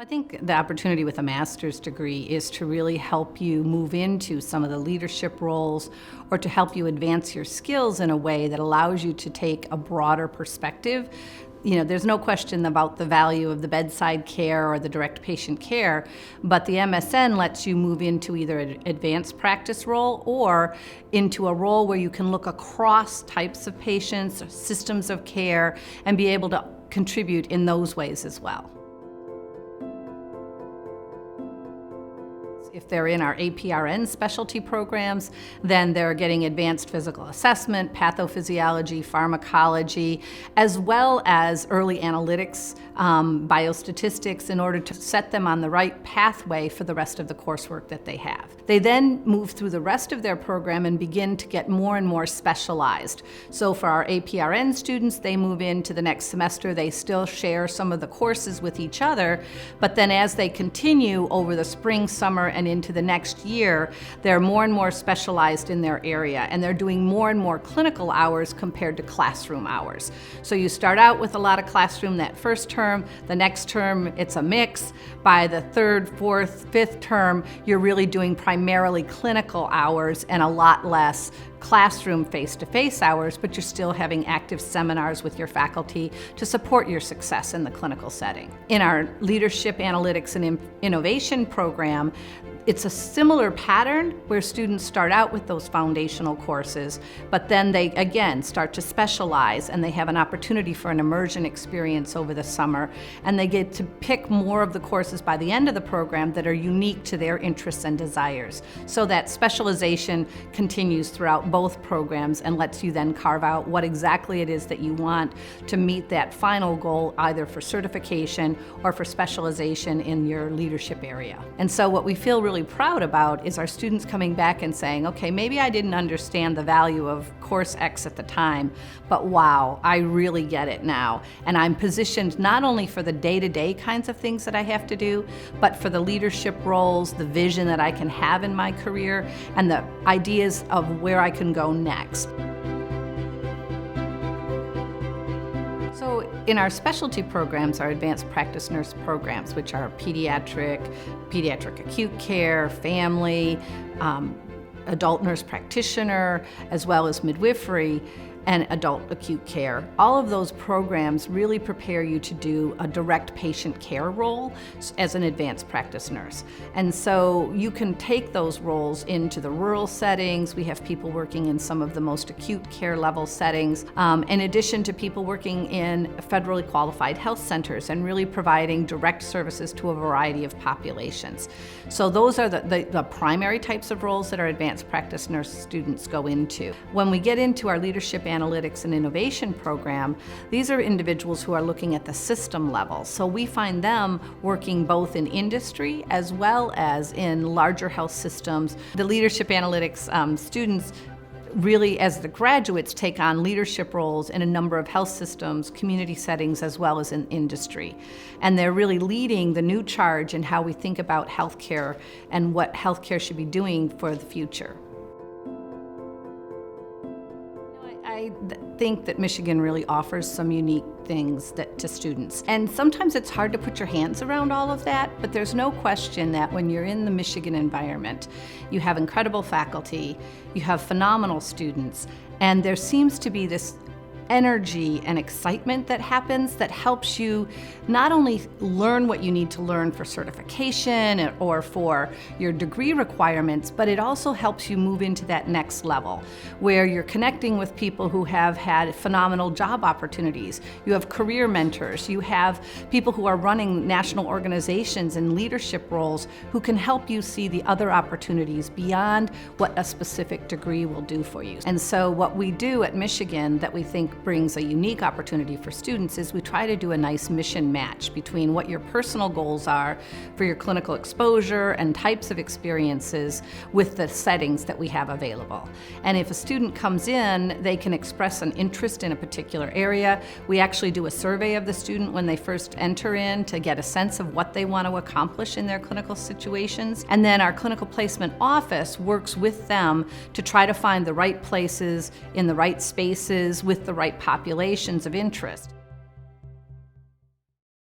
I think the opportunity with a master's degree is to really help you move into some of the leadership roles or to help you advance your skills in a way that allows you to take a broader perspective. There's no question about the value of the bedside care or the direct patient care, but the MSN lets you move into either an advanced practice role or into a role where you can look across types of patients, systems of care, and be able to contribute in those ways as well. If they're in our APRN specialty programs, then they're getting advanced physical assessment, pathophysiology, pharmacology, as well as early analytics, biostatistics, in order to set them on the right pathway for the rest of the coursework that they have. They then move through the rest of their program and begin to get more and more specialized. So for our APRN students, they move into the next semester. They still share some of the courses with each other, but then as they continue over the spring, summer, and into the next year, they're more and more specialized in their area, and they're doing more and more clinical hours compared to classroom hours. So you start out with a lot of classroom that first term, the next term it's a mix. By the third, fourth, fifth term, you're really doing primarily clinical hours and a lot less classroom face-to-face hours, but you're still having active seminars with your faculty to support your success in the clinical setting. In our Leadership, Analytics, and Innovation program, it's a similar pattern where students start out with those foundational courses, but then they again start to specialize and they have an opportunity for an immersion experience over the summer, and they get to pick more of the courses by the end of the program that are unique to their interests and desires. So that specialization continues throughout both programs and lets you then carve out what exactly it is that you want to meet that final goal, either for certification or for specialization in your leadership area. And so what we feel really proud about is our students coming back and saying, okay, maybe I didn't understand the value of course X at the time, but wow, I really get it now. And I'm positioned not only for the day-to-day kinds of things that I have to do, but for the leadership roles, the vision that I can have in my career, and the ideas of where I can go next. So in our specialty programs, our advanced practice nurse programs, which are pediatric acute care, family, adult nurse practitioner, as well as midwifery, and adult acute care. All of those programs really prepare you to do a direct patient care role as an advanced practice nurse. And so you can take those roles into the rural settings. We have people working in some of the most acute care level settings, in addition to people working in federally qualified health centers and really providing direct services to a variety of populations. So those are the primary types of roles that our advanced practice nurse students go into. When we get into our Leadership, Analytics, and Innovation program, these are individuals who are looking at the system level. So we find them working both in industry as well as in larger health systems. The Leadership Analytics students really, as the graduates, take on leadership roles in a number of health systems, community settings, as well as in industry. And they're really leading the new charge in how we think about healthcare and what healthcare should be doing for the future. I think that Michigan really offers some unique things to students. And sometimes it's hard to put your hands around all of that, but there's no question that when you're in the Michigan environment, you have incredible faculty, you have phenomenal students, and there seems to be this energy and excitement that happens that helps you not only learn what you need to learn for certification or for your degree requirements, but it also helps you move into that next level where you're connecting with people who have had phenomenal job opportunities. You have career mentors, you have people who are running national organizations and leadership roles who can help you see the other opportunities beyond what a specific degree will do for you. And so what we do at Michigan that we think brings a unique opportunity for students is we try to do a nice mission match between what your personal goals are for your clinical exposure and types of experiences with the settings that we have available. And if a student comes in, they can express an interest in a particular area. We actually do a survey of the student when they first enter in to get a sense of what they want to accomplish in their clinical situations. And then our clinical placement office works with them to try to find the right places in the right spaces with the right populations of interest.